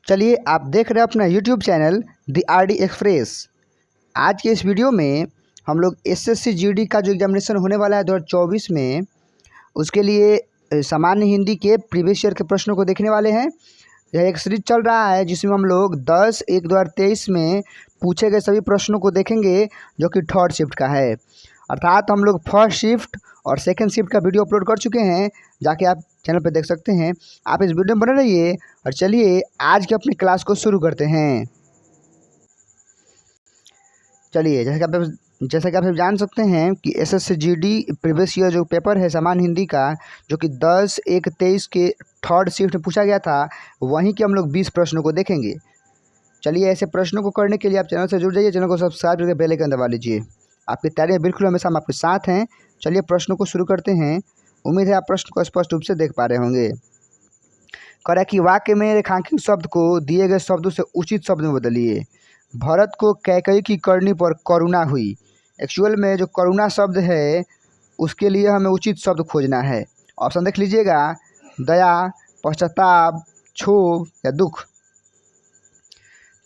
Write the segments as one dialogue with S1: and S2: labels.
S1: चलिए, आप देख रहे हैं अपना YouTube channel the RD express. आज के इस वीडियो में हम लोग एसएससी जीडी का जो एग्जामिनेशन होने वाला है 2024 में, उसके लिए सामान्य हिंदी के प्रीवियस ईयर के प्रश्नों को देखने वाले हैं। यह एक सीरीज चल रहा है जिसमें हम लोग 10/1/2023 में पूछे गए सभी प्रश्नों को देखेंगे, जो कि थर्ड शिफ्ट का है। अर्थात हम लोग फर्स्ट शिफ्ट और सेकंड शिफ्ट का वीडियो अपलोड कर चुके हैं, जाके आप चैनल पर देख सकते हैं। आप इस वीडियो में बने रहिए और चलिए आज की अपनी क्लास को शुरू करते हैं। चलिए, जैसा कि आप सब जान सकते हैं कि एसएससी जीडी प्रीवियस ईयर जो पेपर है सामान्य हिंदी का, जो कि 10/1/23 के थर्ड शिफ्ट में पूछा गया था, वहीं के हम लोग 20 प्रश्नों को देखेंगे। चलिए, ऐसे प्रश्नों को करने के लिए आप चैनल से जुड़ जाइए, चैनल को सब्सक्राइब करके बेल आइकन दबा लीजिए। आपकी तैयारियां बिल्कुल हमेशा हम आपके साथ हैं। चलिए प्रश्नों को शुरू करते हैं। उम्मीद है आप प्रश्न को स्पष्ट रूप से देख पा रहे होंगे। कह रहा है कि वाक्य में रेखांकित शब्द को दिए गए शब्दों से उचित शब्द में बदलिए। भरत को कैकेयी की करनी पर करुणा हुई। एक्चुअल में जो करुणा शब्द है उसके लिए हमें उचित शब्द खोजना है। ऑप्शन देख लीजिएगा, दया, पश्चाताप, क्षोभ या दुख।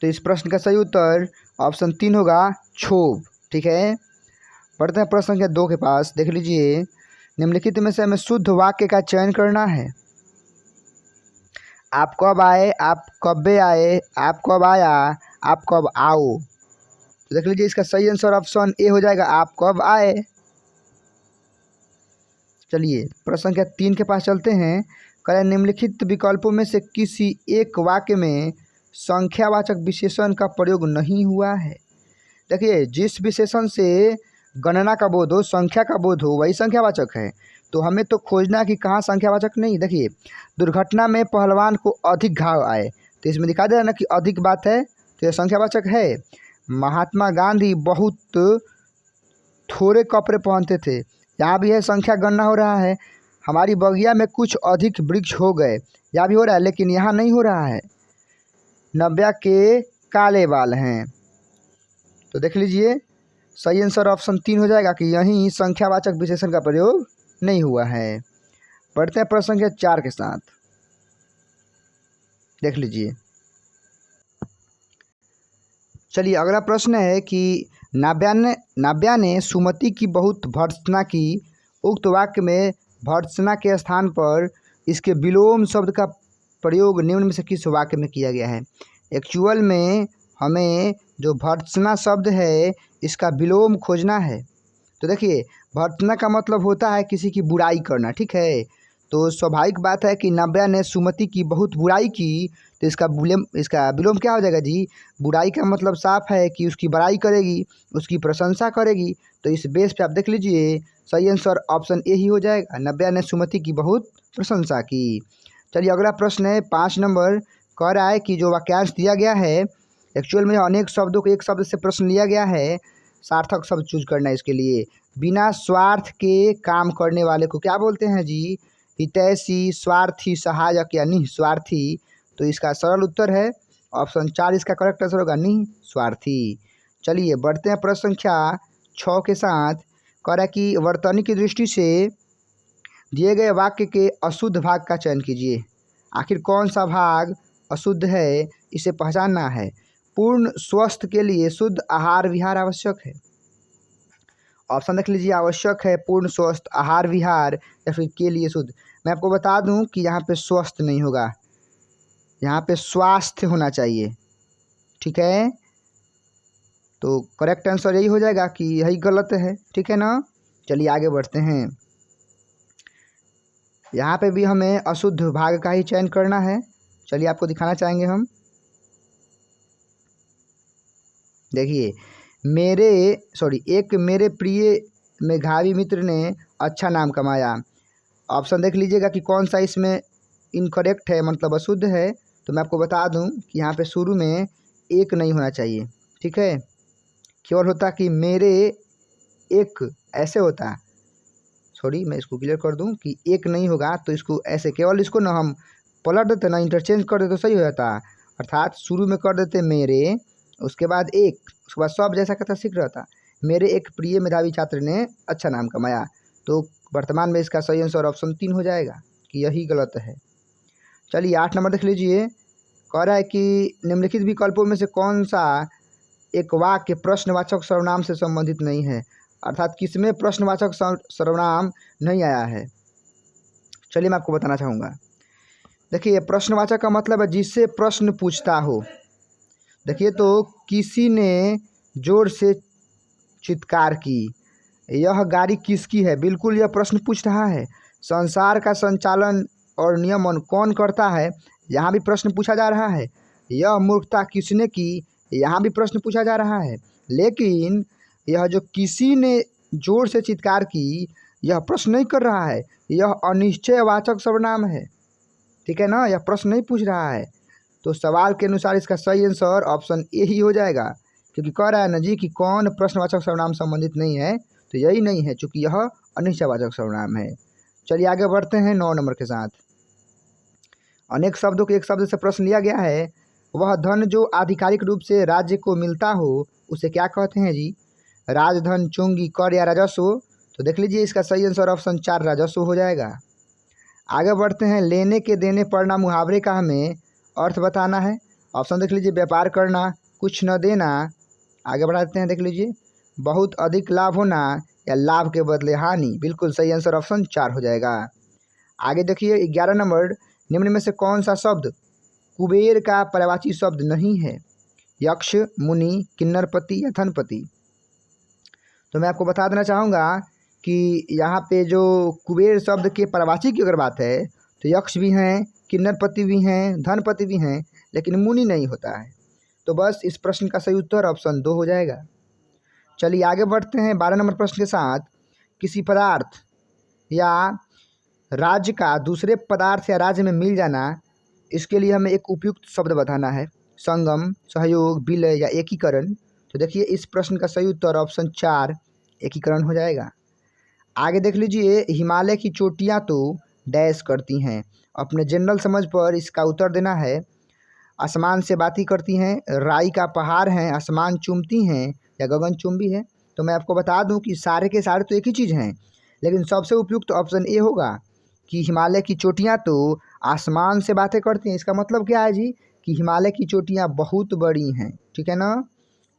S1: तो इस प्रश्न का सही उत्तर ऑप्शन 3 होगा, क्षोभ। ठीक है, बढ़ते हैं प्रश्न संख्या 2 के पास। देख लीजिए, निम्नलिखित में से हमें शुद्ध वाक्य का चयन करना है। आप कब आए, आप कब आए, आप कब आया, आप कब आओ। तो देख लीजिए, इसका सही आंसर ऑप्शन ए हो जाएगा, आप कब आए। चलिए प्रश्न संख्या 3 के पास चलते हैं। कह निम्नलिखित विकल्पों में से किसी एक वाक्य में संख्यावाचक विशेषण का प्रयोग नहीं हुआ है। देखिए, जिस विशेषण से गणना का बोध हो, संख्या का बोध हो, वही संख्यावाचक है। तो हमें तो खोजना कि कहाँ संख्यावाचक नहीं। देखिए, दुर्घटना में पहलवान को अधिक घाव आए, तो इसमें दिखा दे रहा है ना कि अधिक बात है, तो यह संख्यावाचक है। महात्मा गांधी बहुत थोड़े कपड़े पहनते थे, यहाँ भी है संख्या गणना हो रहा है। हमारी बगिया में कुछ अधिक वृक्ष हो गए, यहाँ भी हो रहा है, लेकिन यहाँ नहीं हो रहा है। नव्या के काले बाल हैं। तो देख लीजिए, सही आंसर ऑप्शन 3 हो जाएगा कि यहीं संख्यावाचक विशेषण का प्रयोग नहीं हुआ है। बढ़ते हैं प्रश्न संख्या 4 के साथ। देख लीजिए, चलिए अगला प्रश्न है कि नाव्या ने सुमति की बहुत भर्त्सना की। उक्त वाक्य में भर्त्सना के स्थान पर इसके विलोम शब्द का प्रयोग निम्न में से किस वाक्य में किया गया है। एक्चुअल में हमें जो भर्त्सना शब्द है इसका विलोम खोजना है। तो देखिए, भर्त्सना का मतलब होता है किसी की बुराई करना। ठीक है, तो स्वाभाविक बात है कि नव्या ने सुमति की बहुत बुराई की, तो इसका विलोम क्या हो जाएगा जी। बुराई का मतलब साफ है कि उसकी बड़ाई करेगी, उसकी प्रशंसा करेगी। तो इस बेस पे आप देख लीजिए, सही आंसर ऑप्शन ए ही हो जाएगा, नव्या ने सुमति की बहुत प्रशंसा की। चलिए अगला प्रश्न है 5 नंबर। कह रहा है कि जो वाक्यांश दिया गया है, एक्चुअल में अनेक शब्दों को एक शब्द से प्रश्न लिया गया है, सार्थक शब्द चूज करना है इसके लिए। बिना स्वार्थ के काम करने वाले को क्या बोलते हैं जी। हितैषी, स्वार्थी, सहायक या निस्वार्थी। तो इसका सरल उत्तर है ऑप्शन 4, इसका करेक्ट आंसर होगा निस्वार्थी। चलिए बढ़ते हैं प्रश्न संख्या 6 के साथ। कह रहा है कि वर्तनी की दृष्टि से दिए गए वाक्य के अशुद्ध भाग का चयन कीजिए। आखिर कौन सा भाग अशुद्ध है, इसे पहचानना है। पूर्ण स्वस्थ के लिए शुद्ध आहार विहार आवश्यक है। ऑप्शन देख लीजिए, आवश्यक है, पूर्ण स्वस्थ, आहार विहार या फिर के लिए शुद्ध। मैं आपको बता दूं कि यहाँ पे स्वस्थ नहीं होगा, यहाँ पे स्वास्थ्य होना चाहिए। ठीक है, तो करेक्ट आंसर यही हो जाएगा कि यही गलत है। ठीक है ना। चलिए आगे बढ़ते हैं। यहाँ पे भी हमें अशुद्ध भाग का ही चयन करना है। चलिए आपको दिखाना चाहेंगे हम। देखिए, एक मेरे प्रिय मेधावी मित्र ने अच्छा नाम कमाया। ऑप्शन देख लीजिएगा कि कौन सा इसमें इनकरेक्ट है, मतलब अशुद्ध है। तो मैं आपको बता दूं कि यहाँ पे शुरू में एक नहीं होना चाहिए। ठीक है, केवल होता कि मेरे एक, ऐसे होता। मैं इसको क्लियर कर दूं कि एक नहीं होगा, तो इसको ऐसे केवल इसको ना हम पलट देते ना, इंटरचेंज कर देते तो सही हो जाता। अर्थात शुरू में कर देते मेरे, उसके बाद एक, उसके बाद सब जैसा कहता सीख रहता। मेरे एक प्रिय मेधावी छात्र ने अच्छा नाम कमाया। तो वर्तमान में इसका सही आंसर ऑप्शन 3 हो जाएगा कि यही गलत है। चलिए 8 नंबर देख लीजिए। कह रहा है कि निम्नलिखित विकल्पों में से कौन सा एक वाक्य प्रश्नवाचक सर्वनाम से संबंधित नहीं है, अर्थात किसमें प्रश्नवाचक सर्वनाम नहीं आया है। चलिए मैं आपको बताना चाहूँगा। देखिए, प्रश्नवाचक का मतलब है जिससे प्रश्न पूछता हो। देखिए, तो किसी ने जोर से चित्कार की, यह गाड़ी किसकी है, बिल्कुल यह प्रश्न पूछ रहा है। संसार का संचालन और नियमन कौन करता है, यहाँ भी प्रश्न पूछा जा रहा है। यह मूर्खता किसने की, यहाँ भी प्रश्न पूछा जा रहा है। लेकिन यह जो किसी ने जोर से चित्कार की, यह प्रश्न नहीं कर रहा है, यह अनिश्चयवाचक सर्वनाम है। ठीक है ना, यह प्रश्न नहीं पूछ रहा है। तो सवाल के अनुसार इसका सही आंसर ऑप्शन ए ही हो जाएगा, क्योंकि कह रहा है ना जी कि कौन प्रश्नवाचक सर्वनाम संबंधित नहीं है, तो यही नहीं है, चूँकि यह अनिश्चयवाचक सर्वनाम है। चलिए आगे बढ़ते हैं 9 नंबर के साथ। अनेक शब्दों के एक शब्द से प्रश्न लिया गया है। वह धन जो आधिकारिक रूप से राज्य को मिलता हो उसे क्या कहते हैं जी? राजधन, चुंगी, कर या राजस्व। तो देख लीजिए इसका सही आंसर ऑप्शन 4 राजस्व हो जाएगा। आगे बढ़ते हैं। लेने के देने पड़ना मुहावरे का हमें अर्थ बताना है। ऑप्शन देख लीजिए, व्यापार करना, कुछ न देना। आगे बढ़ाते हैं, देख लीजिए, बहुत अधिक लाभ होना या लाभ के बदले हानि। बिल्कुल सही आंसर ऑप्शन 4 हो जाएगा। आगे देखिए 11 नंबर, निम्न में से कौन सा शब्द कुबेर का पर्यायवाची शब्द नहीं है? यक्ष, मुनि, किन्नरपति या धनपति। तो मैं आपको बता देना चाहूँगा कि यहाँ पे जो कुबेर शब्द के पर्यायवाची की अगर बात है तो यक्ष भी हैं, किन्नरपति भी हैं, धनपति भी हैं, लेकिन मुनि नहीं होता है। तो बस इस प्रश्न का सही उत्तर ऑप्शन 2 हो जाएगा। चलिए आगे बढ़ते हैं 12 नंबर प्रश्न के साथ। किसी पदार्थ या राज्य का दूसरे पदार्थ या राज्य में मिल जाना, इसके लिए हमें एक उपयुक्त शब्द बताना है। संगम, सहयोग, विलय या एकीकरण। तो देखिए इस प्रश्न का सही उत्तर ऑप्शन 4 एकीकरण हो जाएगा। आगे देख लीजिए, हिमालय की चोटियाँ तो डैश करती हैं। अपने जनरल समझ पर इसका उत्तर देना है। आसमान से बातें करती हैं, राई का पहाड़ हैं, आसमान चूमती हैं या गगनचुंबी है। तो मैं आपको बता दूं कि सारे के सारे तो एक ही चीज़ हैं, लेकिन सबसे उपयुक्त ऑप्शन ए होगा कि हिमालय की चोटियाँ तो आसमान से बातें करती हैं। इसका मतलब क्या है जी? कि हिमालय की चोटियाँ बहुत बड़ी हैं। ठीक है ना।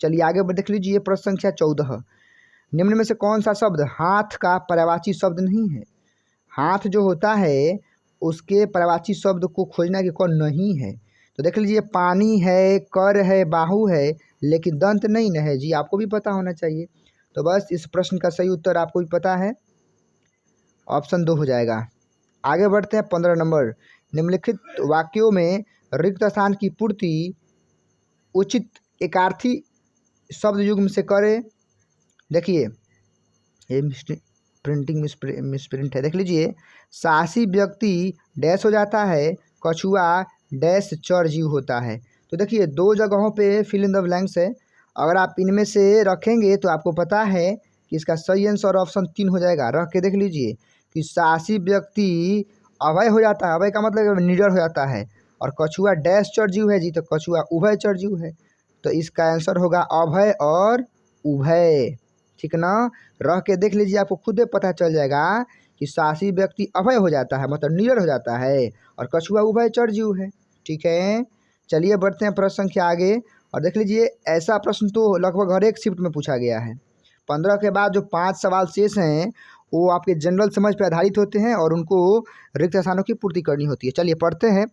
S1: चलिए आगे देख लीजिए प्रश्न संख्या 14। निम्न में से कौन सा शब्द हाथ का पर्यायवाची शब्द नहीं है? हाथ जो होता है उसके पर्यायवाची शब्द को खोजना कि कौन नहीं है। तो देख लीजिए, पानी है, कर है, बाहु है, लेकिन दंत नहीं न है जी। आपको भी पता होना चाहिए। तो बस इस प्रश्न का सही उत्तर आपको भी पता है, ऑप्शन 2 हो जाएगा। आगे बढ़ते हैं 15 नंबर। निम्नलिखित वाक्यों में रिक्त स्थान की पूर्ति उचित एकार्थी शब्द युग्म से करें। देखिए ये प्रिंटिंग मिसप्रिंट है। देख लीजिए, साहसी व्यक्ति डैश हो जाता है, कछुआ डैश चरजीव होता है। तो देखिए 2 जगहों पे फिल इन द ब्लैंक्स है। अगर आप इनमें से रखेंगे तो आपको पता है कि इसका सही आंसर ऑप्शन 3 हो जाएगा। रख के देख लीजिए कि साहसी व्यक्ति अभय हो जाता है, अभय का मतलब निडर हो जाता है, और कछुआ डैश चरजीव है जी, तो कछुआ उभय चरजीव है। तो इसका आंसर होगा अभय और उभय। ठीक ना। रह के देख लीजिए, आपको खुद पता चल जाएगा कि साहसी व्यक्ति अभय हो जाता है, मतलब निडर हो जाता है, और कछुआ उभय चरजीव है। ठीक है। चलिए बढ़ते हैं प्रश्न संख्या आगे, और देख लीजिए ऐसा प्रश्न तो लगभग हर एक शिफ्ट में पूछा गया है। 15 के बाद जो 5 सवाल शेष हैं वो आपके जनरल समझ पर आधारित होते हैं और उनको रिक्त स्थानों की पूर्ति करनी होती है। चलिए पढ़ते हैं।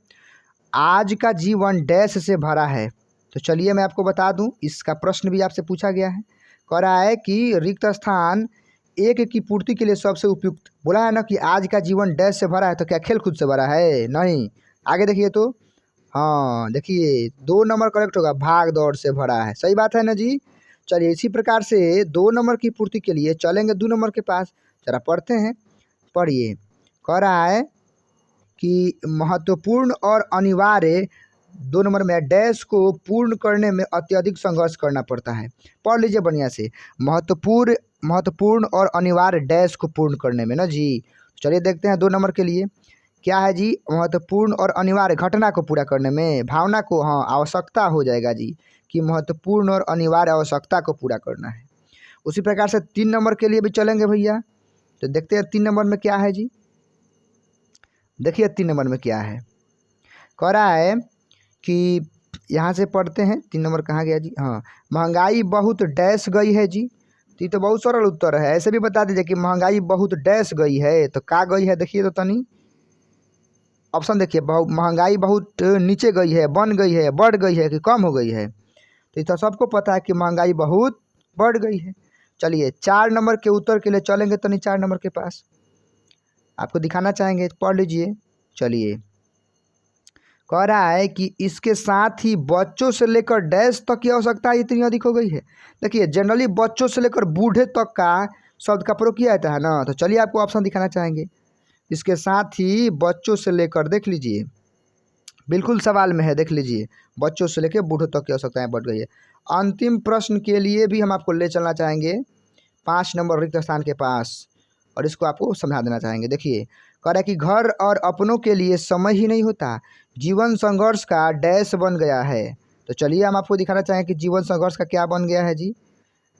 S1: आज का जीवन डैश से भरा है। तो चलिए मैं आपको बता दूं, इसका प्रश्न भी आपसे पूछा गया है। कह रहा है कि रिक्त स्थान एक की पूर्ति के लिए सबसे उपयुक्त। बोला है ना कि आज का जीवन डैश से भरा है, तो क्या खेल कूद से भरा है? नहीं। आगे देखिए तो, हाँ देखिए 2 नंबर करेक्ट होगा, भाग दौड़ से भरा है। सही बात है ना जी। चलिए इसी प्रकार से 2 नंबर की पूर्ति के लिए चलेंगे 2 नंबर के पास। जरा पढ़ते हैं, पढ़िए। कह रहा है कि महत्वपूर्ण और अनिवार्य 2 नंबर में डैश को पूर्ण करने में अत्यधिक संघर्ष करना पड़ता है। पढ़ लीजिए बढ़िया से, महत्वपूर्ण और अनिवार्य डैश को पूर्ण करने में ना जी। चलिए देखते हैं 2 नंबर के लिए क्या है जी। महत्वपूर्ण और अनिवार्य घटना को पूरा करने में, भावना को, हाँ आवश्यकता हो जाएगा जी, कि महत्वपूर्ण और अनिवार्य आवश्यकता को पूरा करना है। उसी प्रकार से 3 नंबर के लिए भी चलेंगे भैया। तो देखते हैं 3 नंबर में क्या है जी। देखिए 3 नंबर में क्या है। कह रहा है कि यहाँ से पढ़ते हैं 3 नंबर कहाँ गया जी, हाँ, महंगाई बहुत डैश गई है जी। तो ये तो बहुत सरल उत्तर है। ऐसे भी बता दीजिए कि महंगाई बहुत डैश गई है, तो का गई है देखिए तो तनी ऑप्शन देखिए, महंगाई बहुत नीचे गई है, बन गई है, बढ़ गई है कि कम हो गई है। तो ये तो सबको पता है कि महंगाई बहुत बढ़ गई है। चलिए 4 नंबर के उत्तर के लिए चलेंगे तनी 4 नंबर के पास, आपको दिखाना चाहेंगे, पढ़ लीजिए। चलिए कह रहा है कि इसके साथ ही बच्चों से लेकर डैश तक की आवश्यकता इतनी अधिक हो गई है। देखिए जनरली बच्चों से लेकर बूढ़े तक का शब्द का प्रयोग किया जाता है ना, तो चलिए आपको ऑप्शन दिखाना चाहेंगे। इसके साथ ही बच्चों से लेकर, देख लीजिए बिल्कुल सवाल में है, देख लीजिए बच्चों से लेकर बूढ़ों तक की आवश्यकताएं बढ़ गई है। अंतिम प्रश्न के लिए भी हम आपको ले चलना चाहेंगे 5 नंबर रिक्त स्थान के पास, और इसको आपको समझा देना चाहेंगे। देखिए कह रहा है कि घर और अपनों के लिए समय ही नहीं होता, जीवन संघर्ष का डैश बन गया है। तो चलिए हम आपको दिखाना चाहेंगे कि जीवन संघर्ष का क्या बन गया है जी।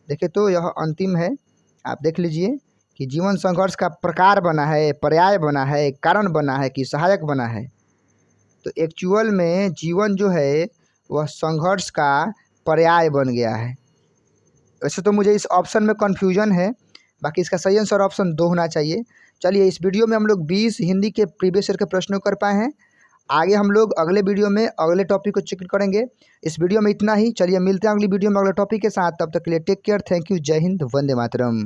S1: देखिए तो यह अंतिम है, आप देख लीजिए कि जीवन संघर्ष का प्रकार बना है, पर्याय बना है, कारण बना है कि सहायक बना है। तो एक्चुअल में जीवन जो है वह संघर्ष का पर्याय बन गया है। वैसे तो मुझे इस ऑप्शन में कन्फ्यूजन है, बाकी इसका सही आंसर ऑप्शन 2 होना चाहिए। चलिए इस वीडियो में हम लोग 20 हिंदी के प्रीवियस ईयर के प्रश्नों कर पाए हैं। आगे हम लोग अगले वीडियो में अगले टॉपिक को चेक करेंगे। इस वीडियो में इतना ही, चलिए मिलते हैं अगली वीडियो में अगले टॉपिक के साथ। तब तक के लिए टेक केयर, थैंक यू, जय हिंद, वंदे मातरम।